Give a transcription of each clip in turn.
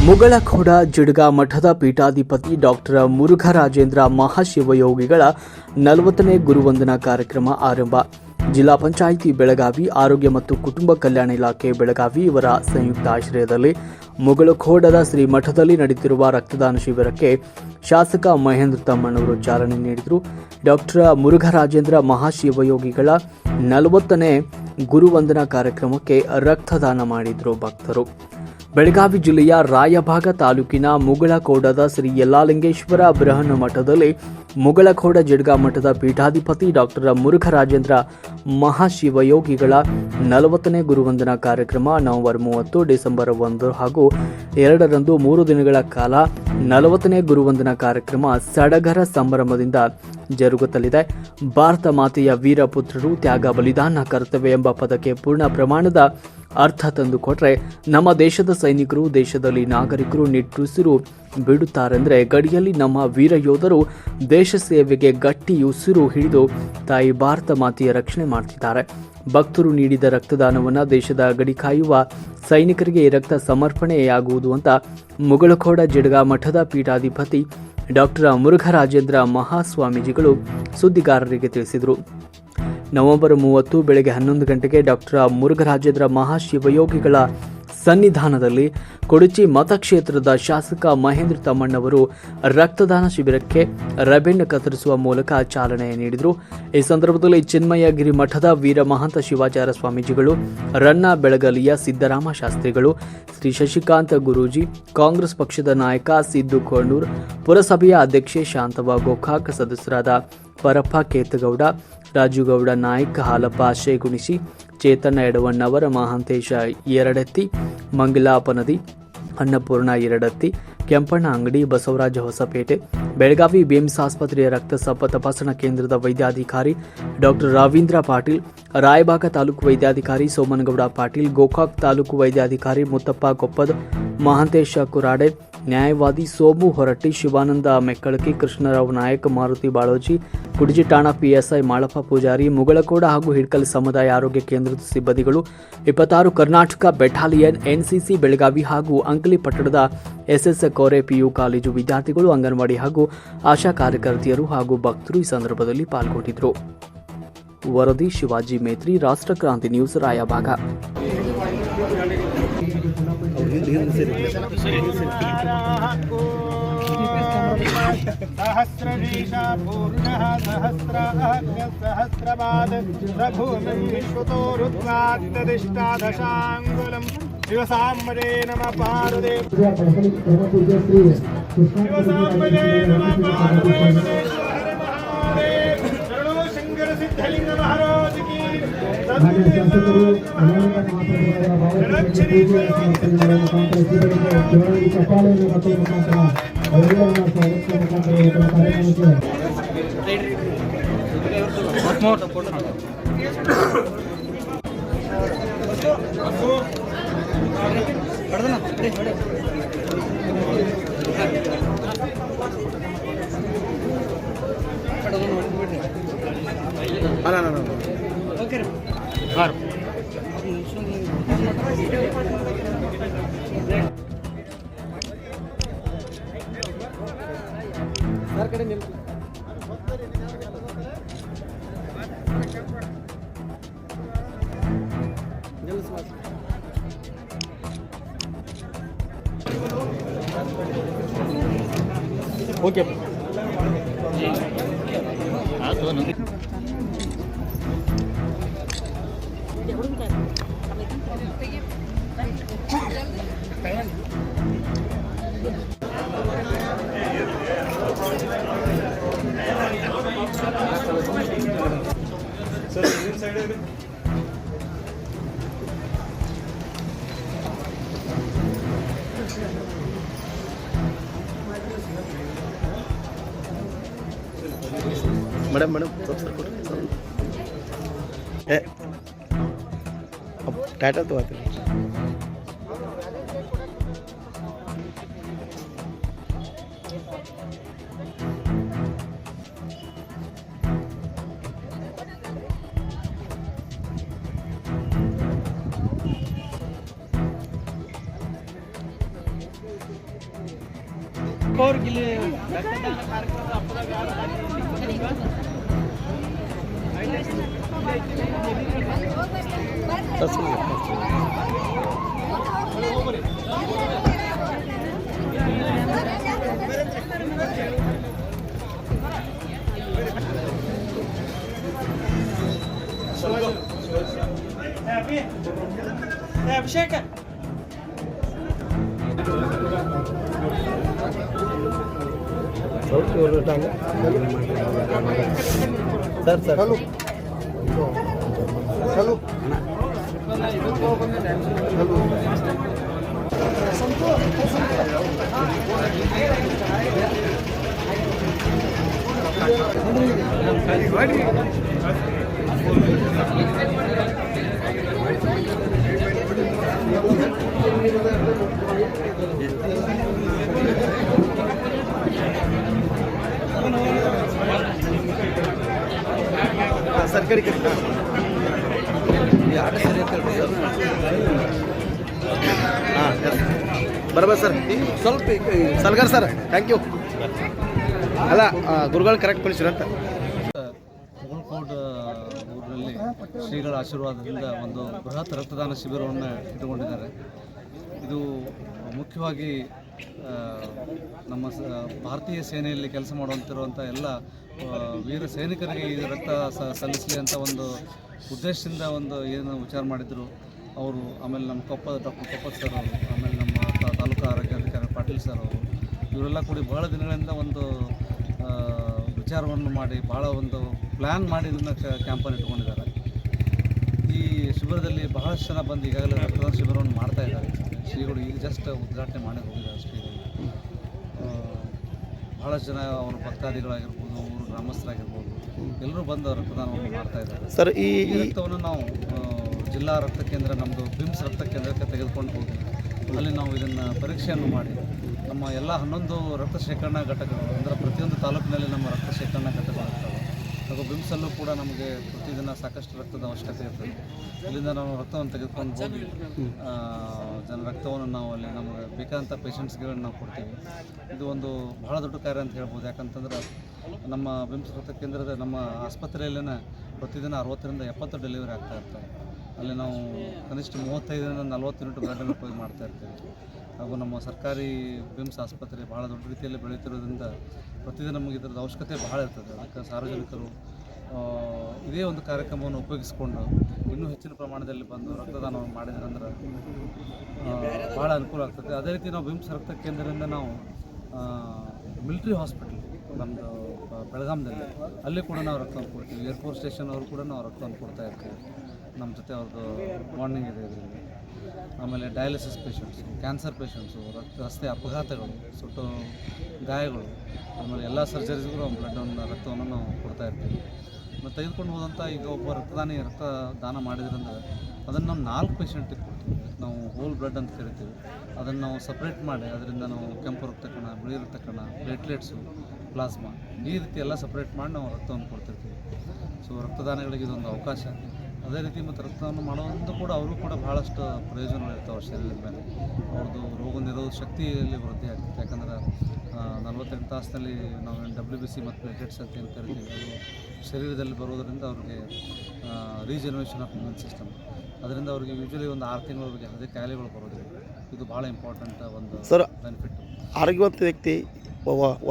ಮುಗಳಖೋಡ ಜಿಡ್ಗಾ ಮಠದ ಪೀಠಾಧಿಪತಿ ಡಾಕ್ಟರ್ ಮುರುಘರಾಜೇಂದ್ರ ಮಹಾಶಿವಯೋಗಿಗಳ 40ನೇ ಗುರುವಂದನಾ ಕಾರ್ಯಕ್ರಮ ಆರಂಭ. ಜಿಲ್ಲಾ ಪಂಚಾಯಿತಿ ಬೆಳಗಾವಿ, ಆರೋಗ್ಯ ಮತ್ತು ಕುಟುಂಬ ಕಲ್ಯಾಣ ಇಲಾಖೆ ಬೆಳಗಾವಿ ಇವರ ಸಂಯುಕ್ತ ಆಶ್ರಯದಲ್ಲಿ ಮುಗಳಖೋಡದ ಶ್ರೀ ಮಠದಲ್ಲಿ ನಡೆಯುತ್ತಿರುವ ರಕ್ತದಾನ ಶಿಬಿರಕ್ಕೆ ಶಾಸಕ ಮಹೇಂದ್ರ ತಮ್ಮಣ್ಣವರು ಚಾಲನೆ ನೀಡಿದರು. ಡಾಕ್ಟರ್ ಮುರುಘರಾಜೇಂದ್ರ ಮಹಾಶಿವಯೋಗಿಗಳ 40ನೇ ಗುರುವಂದನಾ ಕಾರ್ಯಕ್ರಮಕ್ಕೆ ರಕ್ತದಾನ ಮಾಡಿದರು ಭಕ್ತರು. ಬೆಳಗಾವಿ ಜಿಲ್ಲೆಯ ರಾಯಭಾಗ ತಾಲೂಕಿನ ಮುಗಳಖೋಡದ ಶ್ರೀ ಯಲ್ಲಾಲಿಂಗೇಶ್ವರ ಬೃಹನ್ ಮಠದಲ್ಲಿ ಮುಗಳಖೋಡ ಜಿಡ್ಗಾ ಮಠದ ಪೀಠಾಧಿಪತಿ ಡಾಕ್ಟರ್ ಮುರುಘರಾಜೇಂದ್ರ ಮಹಾಶಿವಯೋಗಿಗಳ 40ನೇ ಗುರುವಂದನಾ ಕಾರ್ಯಕ್ರಮ ನವೆಂಬರ್ 30, ಡಿಸೆಂಬರ್ 1 ಹಾಗೂ 2ರಂದು 3 ದಿನಗಳ ಕಾಲ 40ನೇ ಗುರುವಂದನಾ ಕಾರ್ಯಕ್ರಮ ಸಡಗರ ಸಂಭ್ರಮದಿಂದ ಜರುಗುತ್ತಲಿದೆ. ಭಾರತ ಮಾತೆಯ ವೀರಪುತ್ರರು ತ್ಯಾಗ ಬಲಿದಾನ ಕರ್ತವ್ಯ ಎಂಬ ಪದಕ್ಕೆ ಪೂರ್ಣ ಪ್ರಮಾಣದ ಅರ್ಥ ತಂದುಕೊಟ್ರೆ ನಮ್ಮ ದೇಶದ ಸೈನಿಕರು, ದೇಶದಲ್ಲಿ ನಾಗರಿಕರು ನಿಟ್ಟುಸಿರು ಬಿಡುತ್ತಾರೆಂದರೆ ಗಡಿಯಲ್ಲಿ ನಮ್ಮ ವೀರ ಯೋಧರು ದೇಶ ಸೇವೆಗೆ ಗಟ್ಟಿ ಉಸಿರು ಹಿಡಿದು ತಾಯಿ ಭಾರತ ಮಾತೆಯ ರಕ್ಷಣೆ ಮಾಡ್ತಿದ್ದಾರೆ. ಭಕ್ತರು ನೀಡಿದ ರಕ್ತದಾನವನ್ನು ದೇಶದ ಗಡಿ ಕಾಯುವ ಸೈನಿಕರಿಗೆ ರಕ್ತ ಸಮರ್ಪಣೆಯಾಗುವುದು ಅಂತ ಮುಗಳಖೋಡ ಜಿಡ್ಗಾ ಮಠದ ಪೀಠಾಧಿಪತಿ ಡಾಕ್ಟರ್ ಮುರುಘರಾಜೇಂದ್ರ ಮಹಾಸ್ವಾಮೀಜಿಗಳು ಸುದ್ದಿಗಾರರಿಗೆ ತಿಳಿಸಿದರು. ನವೆಂಬರ್ 30 ಬೆಳಗ್ಗೆ 11 ಗಂಟೆಗೆ ಡಾಕ್ಟರ್ ಮುರುಘರಾಜೇಂದ್ರ ಮಹಾಶಿವಯೋಗಿಗಳ ಸನ್ನಿಧಾನದಲ್ಲಿ ಕೊಡಚಿ ಮತಕ್ಷೇತ್ರದ ಶಾಸಕ ಮಹೇಂದ್ರ ತಮ್ಮಣ್ಣವರು ರಕ್ತದಾನ ಶಿಬಿರಕ್ಕೆ ರೆಬೆನ್ ಕತ್ತರಿಸುವ ಮೂಲಕ ಚಾಲನೆ ನೀಡಿದರು. ಈ ಸಂದರ್ಭದಲ್ಲಿ ಚಿನ್ಮಯಗಿರಿ ಮಠದ ವೀರ ಮಹಂತ ಶಿವಾಚಾರ್ಯ ಸ್ವಾಮೀಜಿಗಳು, ರನ್ನ ಬೆಳಗಲಿಯ ಸಿದ್ದರಾಮ ಶಾಸ್ತ್ರಿಗಳು, ಶ್ರೀ ಶಶಿಕಾಂತ ಗುರೂಜಿ, ಕಾಂಗ್ರೆಸ್ ಪಕ್ಷದ ನಾಯಕ ಸಿದ್ದು ಕೊಣ್ಣೂರ್, ಪುರಸಭೆಯ ಅಧ್ಯಕ್ಷೆ ಶಾಂತವ್ವ ಗೋಕಾಕ್, ಸದಸ್ಯರಾದ ಪರಪ್ಪ ಕೇತಗೌಡ, ರಾಜುಗೌಡ ನಾಯ್ಕ, ಹಾಲಪ್ಪ ಶೇಗುಣಿಸಿ, ಚೇತನ ಎಡವಣ್ಣವರ, ಮಹಾಂತೇಶ ಎರಡೆತ್ತಿ, ಮಂಗಲಾಪನದಿ, ಅನ್ನಪೂರ್ಣ ಎರಡತ್ತಿ, ಕೆಂಪಣ್ಣ ಅಂಗಡಿ, ಬಸವರಾಜ ಹೊಸಪೇಟೆ, ಬೆಳಗಾವಿ ಬೇಮ್ಸ್ ಆಸ್ಪತ್ರೆಯ ರಕ್ತ ತಪಾಸಣಾ ಕೇಂದ್ರದ ವೈದ್ಯಾಧಿಕಾರಿ ಡಾಕ್ಟರ್ ರವೀಂದ್ರ ಪಾಟೀಲ್, ರಾಯಬಾಗ ತಾಲೂಕು ವೈದ್ಯಾಧಿಕಾರಿ ಸೋಮನಗೌಡ ಪಾಟೀಲ್, ಗೋಕಾಕ್ ತಾಲೂಕು ವೈದ್ಯಾಧಿಕಾರಿ ಮುತ್ತಪ್ಪ ಕೊಪ್ಪದ್, ಮಹಾಂತೇಶ ಕುರಾಡೆ, ನ್ಯಾಯವಾದಿ ಸೋಮು ಹೊರಟ್ಟಿ, ಶಿವಾನಂದ ಮೆಕ್ಕಳಕಿ, ಕೃಷ್ಣರಾವ್ ನಾಯಕ್, ಮಾರುತಿ ಬಾಳೋಜಿ, ಕುಡಜಿ ಠಾಣಾ ಪಿಎಸ್ಐ ಮಾಳಪ್ಪ ಪೂಜಾರಿ, ಮುಗಳಖೋಡ ಹಾಗೂ ಹಿಡ್ಕಲ್ ಸಮುದಾಯ ಆರೋಗ್ಯ ಕೇಂದ್ರದ ಸಿಬ್ಬಂದಿಗಳು, 26 ಕರ್ನಾಟಕ ಬೆಟಾಲಿಯನ್, ಎನ್ಸಿಸಿ ಬೆಳಗಾವಿ ಹಾಗೂ ಅಂಕಲಿ ಪಟ್ಟಣದ ಎಸ್ಎಸ್ ಕೋರೆ ಪಿಯು ಕಾಲೇಜು ವಿದ್ಯಾರ್ಥಿಗಳು, ಅಂಗನವಾಡಿ ಹಾಗೂ ಆಶಾ ಕಾರ್ಯಕರ್ತೆಯರು ಹಾಗೂ ಭಕ್ತರು ಈ ಸಂದರ್ಭದಲ್ಲಿ ಪಾಲ್ಗೊಂಡಿದ್ದರು. ವರದಿ ಶಿವಾಜಿ ಮೇತ್ರಿ, ರಾಷ್ಟ್ರಕ್ರಾಂತಿ ನ್ಯೂಸ್, ರಾಯಭಾಗ. सहस्रशीषा पूर्णः सहस्राहस्रपाद प्रभूमिं विश्वतो रुद्रात्तदिष्टादशाङ्गुलम् शिवसाम्बरे नमः पार्वते शिवसाम्बरे नमः पार्वते हर महादेव शरणो शंकर सिद्धलिंग महाराज की ಓಕೆ मैडम सब सर अब टाइटल तो आते हैं। ಅಭಿಷೇಕ ಸರ್ ಸರ್ ಹಲೋ ಹಲೋ ಸರ್ಕಾರಿ ಕೆಲಸ ಹಾಂ ಬರಬ ಸರ್ ಸ್ವಲ್ಪ ಸಲ್ಗಾರ್ ಸರ್ ಥ್ಯಾಂಕ್ ಯು ಅಲ್ಲ ಗುರುಗಳು ಕರೆಕ್ಟ್ ಕಳಿಸಿರಂತ ಮುಗುಳ್ಕೋಡ್ ಊರಿನಲ್ಲಿ ಶ್ರೀಗಳ ಆಶೀರ್ವಾದದಿಂದ ಒಂದು ಬೃಹತ್ ರಕ್ತದಾನ ಶಿಬಿರವನ್ನು ಇಟ್ಟುಕೊಂಡಿದ್ದಾರೆ. ಇದು ಮುಖ್ಯವಾಗಿ ನಮ್ಮ ಭಾರತೀಯ ಸೇನೆಯಲ್ಲಿ ಕೆಲಸ ಮಾಡುವಂತಿರುವಂಥ ಎಲ್ಲ ವೀರ ಸೈನಿಕರಿಗೆ ಈ ರಕ್ತ ಸಲ್ಲಿಸಲಿ ಅಂತ ಒಂದು ಉದ್ದೇಶದಿಂದ ಒಂದು ಏನು ವಿಚಾರ ಮಾಡಿದರು ಅವರು. ಆಮೇಲೆ ನಮ್ಮ ಡಾಕ್ಟರ್ ಕೊಪ್ಪದ್ ಸರ್ ಅವರು, ಆಮೇಲೆ ನಮ್ಮ ತಾಲೂಕು ಆರೋಗ್ಯಾಧಿಕಾರಿ ಪಾಟೀಲ್ ಸರ್ ಅವರು, ಇವರೆಲ್ಲ ಕೂಡಿ ಬಹಳ ದಿನಗಳಿಂದ ಒಂದು ವಿಚಾರವನ್ನು ಮಾಡಿ ಭಾಳ ಒಂದು ಪ್ಲ್ಯಾನ್ ಮಾಡಿ ಇದನ್ನು ಕ್ಯಾಂಪನ್ನು ಇಟ್ಕೊಂಡಿದ್ದಾರೆ. ಈ ಶಿಬಿರದಲ್ಲಿ ಬಹಳಷ್ಟು ಜನ ಬಂದು ಈಗಾಗಲೇ ರಕ್ತದಾನ ಶಿಬಿರವನ್ನು ಮಾಡ್ತಾ ಇದ್ದಾರೆ. ಶ್ರೀಗಳು ಈಗ ಜಸ್ಟ್ ಉದ್ಘಾಟನೆ ಮಾಡಿ ಹೋಗಿದ್ದಾರೆ ಶ್ರೀಗಳು. ಬಹಳಷ್ಟು ಜನ ಅವರು ಭಕ್ತಾದಿಗಳಾಗಿರ್ಬೋದು, ಊರು ಗ್ರಾಮಸ್ಥರಾಗಿರ್ಬೋದು, ಎಲ್ಲರೂ ಬಂದು ರಕ್ತದಾನವನ್ನು ಮಾಡ್ತಾ ಇದ್ದಾರೆ. ಸರ್ ಈ ರಕ್ತವನ್ನು ನಾವು ಜಿಲ್ಲಾ ರಕ್ತ ಕೇಂದ್ರ, ನಮ್ಮದು ಬಿಮ್ಸ್ ರಕ್ತ ಕೇಂದ್ರಕ್ಕೆ ತೆಗೆದುಕೊಂಡು ಹೋಗಿ ಅಲ್ಲಿ ನಾವು ಇದನ್ನು ಪರೀಕ್ಷೆಯನ್ನು ಮಾಡಿ ನಮ್ಮ ಎಲ್ಲ 11 ರಕ್ತ ಶೇಖರಣಾ ಘಟಕಗಳು, ಅಂದರೆ ಪ್ರತಿಯೊಂದು ತಾಲೂಕಿನಲ್ಲಿ ನಮ್ಮ ರಕ್ತ ಶೇಖರಣಾ ಘಟಕಗಳು ಇರ್ತವೆ. ಹಾಗೂ ಬಿಮ್ಸಲ್ಲೂ ಕೂಡ ನಮಗೆ ಪ್ರತಿದಿನ ಸಾಕಷ್ಟು ರಕ್ತದ ಅವಶ್ಯಕತೆ ಇರ್ತದೆ. ಇಲ್ಲಿಂದ ನಾವು ರಕ್ತವನ್ನು ತೆಗೆದುಕೊಂಡು ಹೋಗಿ ಜನ ರಕ್ತವನ್ನು ನಾವು ಅಲ್ಲಿ ನಮಗೆ ಬೇಕಾದಂಥ ಪೇಷಂಟ್ಸ್ಗಳನ್ನು ನಾವು ಕೊಡ್ತೀವಿ. ಇದು ಒಂದು ಬಹಳ ದೊಡ್ಡ ಕಾರ್ಯ ಅಂತ ಹೇಳ್ಬೋದು. ಯಾಕಂತಂದ್ರೆ ನಮ್ಮ ಬಿಮ್ಸ್ ರಕ್ತ ಕೇಂದ್ರದ ನಮ್ಮ ಆಸ್ಪತ್ರೆಯಲ್ಲಿನ ಪ್ರತಿದಿನ 60ರಿಂದ 70 ಡೆಲಿವರಿ ಆಗ್ತಾ ಇರ್ತವೆ. ಅಲ್ಲಿ ನಾವು ಕನಿಷ್ಠ 35ರಿಂದ 40 ಯೂನಿಟ್ ಬ್ಲಡ್ಡನ್ನು ಉಪಯೋಗ ಮಾಡ್ತಾ ಇರ್ತೀವಿ. ಹಾಗೂ ನಮ್ಮ ಸರ್ಕಾರಿ ಬಿಮ್ಸ್ ಆಸ್ಪತ್ರೆ ಭಾಳ ದೊಡ್ಡ ರೀತಿಯಲ್ಲಿ ಬೆಳೆಯುತ್ತಿರೋದ್ರಿಂದ ಪ್ರತಿದಿನ ನಮಗೆ ಇದರದ ಅವಶ್ಯಕತೆ ಭಾಳ ಇರ್ತದೆ. ಅದಕ್ಕೆ ಸಾರ್ವಜನಿಕರು ಇದೇ ಒಂದು ಕಾರ್ಯಕ್ರಮವನ್ನು ಉಪಯೋಗಿಸಿಕೊಂಡು ಇನ್ನೂ ಹೆಚ್ಚಿನ ಪ್ರಮಾಣದಲ್ಲಿ ಬಂದು ರಕ್ತದಾನವನ್ನು ಮಾಡಿದ್ರಂದ್ರೆ ಭಾಳ ಅನುಕೂಲ ಆಗ್ತದೆ. ಅದೇ ರೀತಿ ನಾವು ಬಿಮ್ಸ್ ರಕ್ತ ಕೇಂದ್ರದಿಂದ ನಾವು ಮಿಲಿಟ್ರಿ ಹಾಸ್ಪಿಟಲ್ ನಮ್ಮದು ಬೆಳಗಾಂದಲ್ಲಿ ಅಲ್ಲಿ ಕೂಡ ನಾವು ರಕ್ತವನ್ನು ಕೊಡ್ತೀವಿ. ಏರ್ಫೋರ್ಸ್ ಸ್ಟೇಷನ್ ಅವರು ಕೂಡ ನಾವು ರಕ್ತವನ್ನು ಕೊಡ್ತಾ ಇರ್ತೀವಿ. ನಮ್ಮ ಜೊತೆ ಅವ್ರದ್ದು ಬಾಂಡಿಂಗ್ ಇದೆ ಇದರಲ್ಲಿ. ಆಮೇಲೆ ಡಯಾಲಿಸಿಸ್ ಪೇಷಂಟ್ಸು, ಕ್ಯಾನ್ಸರ್ ಪೇಷಂಟ್ಸು, ರಸ್ತೆ ಅಪಘಾತಗಳು, ಸುಟ್ಟು ಗಾಯಗಳು, ಆಮೇಲೆ ಎಲ್ಲ ಸರ್ಜರೀಸ್ಗೂ ನಾವು ರಕ್ತವನ್ನು ನಾವು ಕೊಡ್ತಾ ಇರ್ತೀವಿ. ಮತ್ತು ತೆಗೆದುಕೊಂಡು ಹೋದಂಥ ಈಗ ಒಬ್ಬ ರಕ್ತದಾನಿ ರಕ್ತದಾನ ಮಾಡಿದ್ರಂದ್ರೆ ಅದನ್ನು ನಾವು 4 ಪೇಷಂಟಿಗೆ ಕೊಡ್ತೀವಿ. ನಾವು ಹೋಲ್ ಬ್ಲಡ್ ಅಂತ ಕರಿತೀವಿ. ಅದನ್ನು ನಾವು ಸಪ್ರೇಟ್ ಮಾಡಿ ಅದರಿಂದ ನಾವು ಕೆಂಪು ರಕ್ತ ಕಣ, ಬಿಳಿ ರಕ್ತ ಕಣ, ಪ್ಲೇಟ್ಲೆಟ್ಸು, ಪ್ಲಾಸ್ಮಾ ಈ ರೀತಿ ಎಲ್ಲ ಸಪ್ರೇಟ್ ಮಾಡಿ ನಾವು ರಕ್ತವನ್ನು ಕೊಡ್ತಿರ್ತೀವಿ. ಸೊ ರಕ್ತದಾನಗಳಿಗೆ ಇದೊಂದು ಅವಕಾಶ. ಅದೇ ರೀತಿ ಮತ್ತು ರಕ್ತದಾನ ಮಾಡೋದ್ರಿಂದ ಕೂಡ ಅವರು ಕೂಡ ಭಾಳಷ್ಟು ಪ್ರಯೋಜನಗಳು ಇರ್ತಾವೆ ಶರೀರದ ಮೇಲೆ. ಅವ್ರದ್ದು ರೋಗ ನಿರೋಧಕ ಶಕ್ತಿಯಲ್ಲಿ ವೃದ್ಧಿ ಆಗ್ತದೆ. ಯಾಕಂದ್ರೆ 48 ತಾಸಿನಲ್ಲಿ ನಾವು WBC ಮತ್ತು ಪ್ಲೇಟ್ಲೆಟ್ಸ್ ಅಂತ ಏನು ಕರಿತೀವಿ, ಅದು ಶರೀರದಲ್ಲಿ ಬರೋದರಿಂದ ಅವ್ರಿಗೆ ರೀಜನರೇಷನ್ ಆಫ್ ಇಮ್ಯೂನ್ ಸಿಸ್ಟಮ್, ಅದರಿಂದ ಅವ್ರಿಗೆ ಯೂಶ್ವಲಿ ಒಂದು 6 ತಿಂಗಳವರೆಗೆ ಅದೇ ಕಾಯಿಲೆಗಳು ಬರೋದಿಲ್ಲ. ಇದು ಭಾಳ ಇಂಪಾರ್ಟೆಂಟ್ ಒಂದು ಬೆನಿಫಿಟ್. ಆರೋಗ್ಯವಂತ ವ್ಯಕ್ತಿ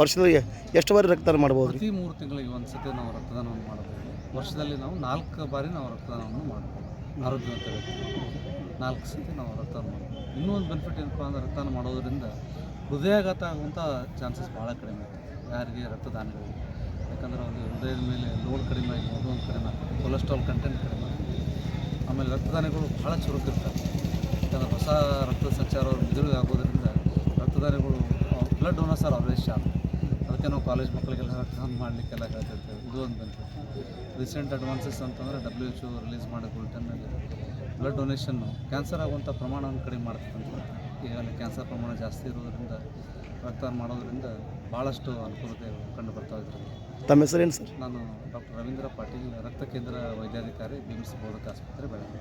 ವರ್ಷದಲ್ಲಿ ಎಷ್ಟು ಬಾರಿ ರಕ್ತದಾನ ಮಾಡ್ಬೋದು? ಪ್ರತಿ 3 ತಿಂಗಳಿಗೆ ಒಂದು ಸತಿ ನಾವು ರಕ್ತದಾನವನ್ನು ಮಾಡಬಹುದು. ವರ್ಷದಲ್ಲಿ ನಾವು 4 ಬಾರಿ ನಾವು ರಕ್ತದಾನವನ್ನು ಮಾಡ್ಬೋದು. ಆರೋಗ್ಯವಂತ ವ್ಯಕ್ತಿ 4 ಸತಿ ನಾವು ರಕ್ತದಾನ ಮಾಡ್ಬೋದು. ಇನ್ನೂ ಒಂದು ಬೆನಿಫಿಟ್ ಏನಪ್ಪ ಅಂದರೆ ರಕ್ತದಾನ ಮಾಡೋದರಿಂದ ಹೃದಯಾಘಾತ ಆಗುವಂಥ ಚಾನ್ಸಸ್ ಭಾಳ ಕಡಿಮೆ ಆಗ್ತದೆ ಯಾರಿಗೆ ರಕ್ತದಾನಿಗಳಿಗೆ. ಯಾಕಂದರೆ ಒಂದು ಹೃದಯದ ಮೇಲೆ ಲೋಡ್ ಕಡಿಮೆ ಆಗಿ ಒಂದು ಕಡಿಮೆ ಆಗ್ತದೆ, ಕೊಲೆಸ್ಟ್ರಾಲ್ ಕಂಟೆಂಟ್ ಕಡಿಮೆ ಆಗ್ತದೆ. ಆಮೇಲೆ ರಕ್ತದಾನಿಗಳು ಭಾಳ ಚುರುಕಿರ್ತಾರೆ. ಯಾಕಂದರೆ ಹೊಸ ರಕ್ತ ಸಂಚಾರ ಮೆದುಳಿಗೆ ಆಗೋದ್ರಿಂದ ರಕ್ತದಾನಿಗಳು blood donors are always sharp. ಅದಕ್ಕೆ ನಾವು ಕಾಲೇಜ್ ಮಕ್ಕಳಿಗೆಲ್ಲ ರಕ್ತದಾನ ಮಾಡಲಿಕ್ಕೆಲ್ಲ ಹೇಳ್ತಿರ್ತೇವೆ. ಇದು ಒಂದು ಬೆನಿಫಿಟ್. ರೀಸೆಂಟ್ ಅಡ್ವಾನ್ಸಸ್ ಅಂತಂದರೆ WHO ರಿಲೀಸ್ ಮಾಡಿದ ಬುಲೆಟಿನ್ನಲ್ಲಿ ಬ್ಲಡ್ ಡೊನೇಷನ್ನು ಕ್ಯಾನ್ಸರ್ ಆಗುವಂಥ ಪ್ರಮಾಣವನ್ನು ಕಡಿಮೆ ಮಾಡ್ತಕ್ಕಂಥ. ಈಗಾಗಲೇ ಕ್ಯಾನ್ಸರ್ ಪ್ರಮಾಣ ಜಾಸ್ತಿ ಇರೋದರಿಂದ ರಕ್ತದಾನ ಮಾಡೋದರಿಂದ ಭಾಳಷ್ಟು ಅನುಕೂಲತೆ ಕಂಡು ಬರ್ತಾ ಇದ್ದಾರೆ. ತಮ್ಮ ಹೆಸರೇನು ಸರ್? ನಾನು ಡಾಕ್ಟರ್ ರವೀಂದ್ರ ಪಾಟೀಲ್, ರಕ್ತ ಕೇಂದ್ರ ವೈದ್ಯಾಧಿಕಾರಿ, ಬಿಮ್ಸ್ ಬೋಧಕ ಆಸ್ಪತ್ರೆ, ಬೆಳಗಾವಿ.